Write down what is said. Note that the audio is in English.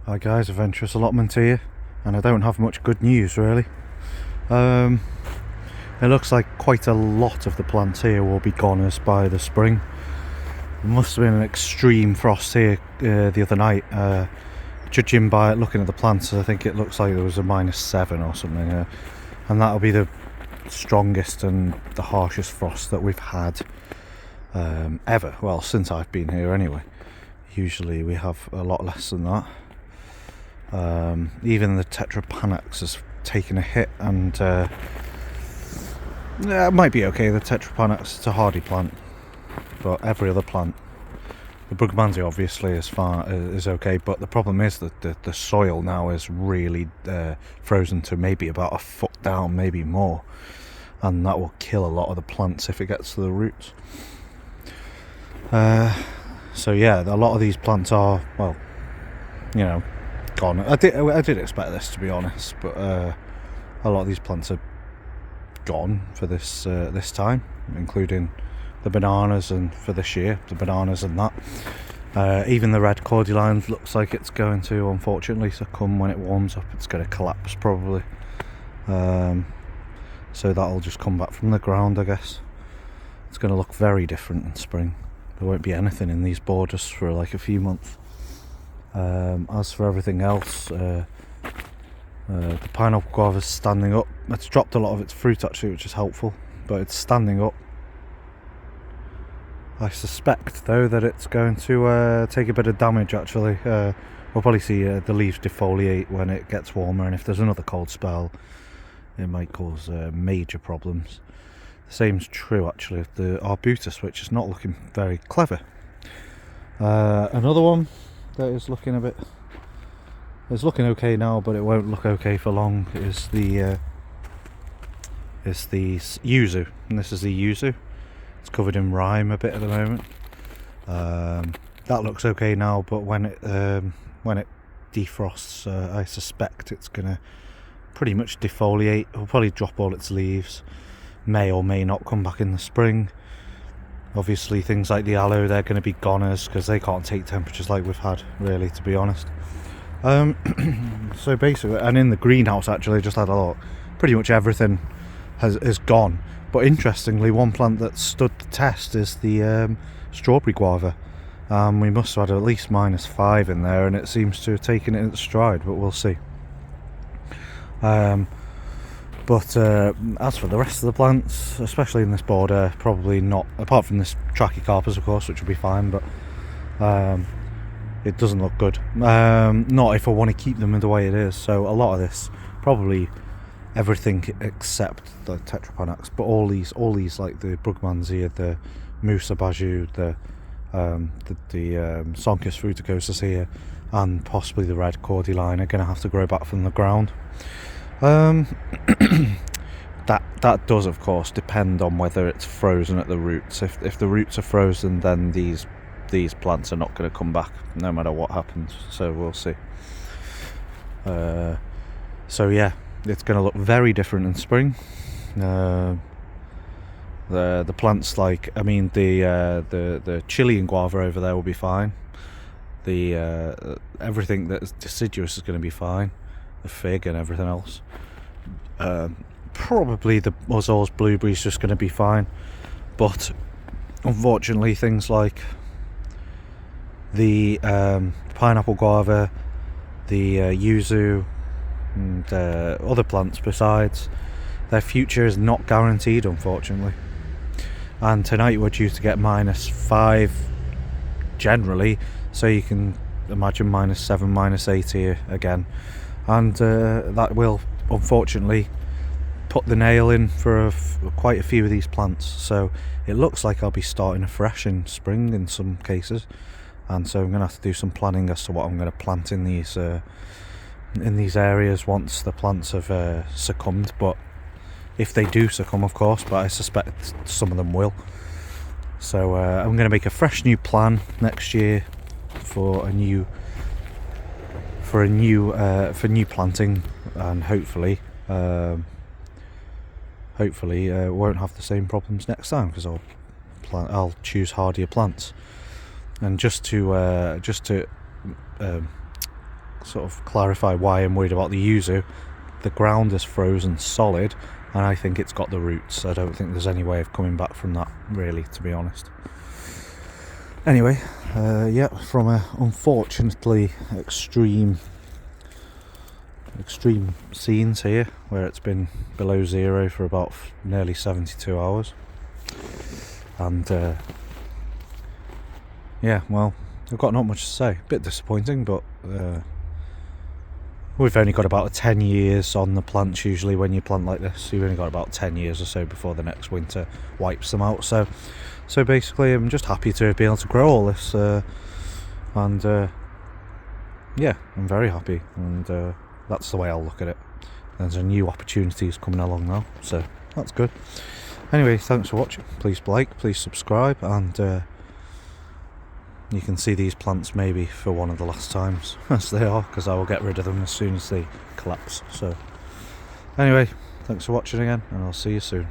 Hi guys, Adventurous Allotment here, and I don't have much good news really. It looks like quite a lot of the plants here will be goners by the spring. There must have been an extreme frost here the other night. Judging by looking at the plants, I think it looks like there was a -7 or something, and that'll be the strongest and the harshest frost that we've had ever. Well, since I've been here anyway. Usually we have a lot less than that. Even the Tetrapanax has taken a hit, and it might be okay. The Tetrapanax is a hardy plant, but every other plant, the Brugmansia obviously is okay, but the problem is that the soil now is really frozen to maybe about a foot down, maybe more, and that will kill a lot of the plants if it gets to the roots. So yeah, a lot of these plants are, well, gone. I did expect this, to be honest, but a lot of these plants are gone for this time, including the bananas, and for this year, the bananas and that. Even the red cordyline looks like it's going to, unfortunately, succumb when it warms up. It's going to collapse probably. So that'll just come back from the ground, I guess. It's going to look very different in spring. There won't be anything in these borders for like a few months. As for everything else, the pineapple guava's standing up. It's dropped a lot of its fruit actually, which is helpful, but it's standing up. I suspect though that it's going to take a bit of damage actually. We'll probably see the leaves defoliate when it gets warmer, and if there's another cold spell it might cause major problems. The same's true actually of the arbutus, which is not looking very clever. Another one that is looking okay now, but it won't look okay for long, is the yuzu, and this is the yuzu. It's covered in rime a bit at the moment. That looks okay now, but when it defrosts, I suspect it's gonna pretty much defoliate. It'll probably drop all its leaves. May or may not come back in the spring. Obviously things like the aloe, they're going to be goners because they can't take temperatures like we've had, really, to be honest. So basically, and in the greenhouse actually, I just had a lot. Pretty much everything is gone. But interestingly, one plant that stood the test is the strawberry guava. We must have had at least -5 in there, and it seems to have taken it in its stride, but we'll see. But as for the rest of the plants, especially in this border, probably not, apart from this Trachycarpus of course, which will be fine, but it doesn't look good. Not if I want to keep them the way it is. So a lot of this, probably everything except the Tetrapanax, but all these like the Brugmansia, the Musa baju, the Sonchus fruticosus here, and possibly the red cordyline are going to have to grow back from the ground. That does of course depend on whether it's frozen at the roots. If the roots are frozen, then these plants are not going to come back no matter what happens, so we'll see. So yeah, it's going to look very different in spring. The plants, like, I mean, the Chilean guava over there will be fine. The everything that's deciduous is going to be fine. The fig and everything else. Probably the Ozo's blueberry is just going to be fine, but unfortunately things like the pineapple guava, the yuzu, and other plants besides, their future is not guaranteed, unfortunately. And tonight we're due to get -5 generally, so you can imagine -7, -8 here again. And that will unfortunately put the nail in for quite a few of these plants. So it looks like I'll be starting afresh in spring in some cases, and so I'm going to have to do some planning as to what I'm going to plant in these areas once the plants have succumbed. But if they do succumb, of course, but I suspect some of them will. So I'm going to make a fresh new plan next year for new planting, and hopefully won't have the same problems next time, because I'll choose hardier plants. And just to sort of clarify why I'm worried about the yuzu. The ground is frozen solid, and I think it's got the roots. I don't think there's any way of coming back from that, really, to be honest. Anyway, yeah, from a unfortunately extreme scenes here, where it's been below zero for about nearly 72 hours. And yeah, well, I've got not much to say. A bit disappointing, but we've only got about 10 years on the plants. Usually when you plant like this, you've only got about 10 years or so before the next winter wipes them out. So basically I'm just happy to be able to grow all this, and yeah, I'm very happy, and that's the way I'll look at it. There's a new opportunities coming along now, so that's good. Anyway, thanks for watching. Please like, please subscribe, and you can see these plants maybe for one of the last times as they are, because I will get rid of them as soon as they collapse. So anyway, thanks for watching again, and I'll see you soon.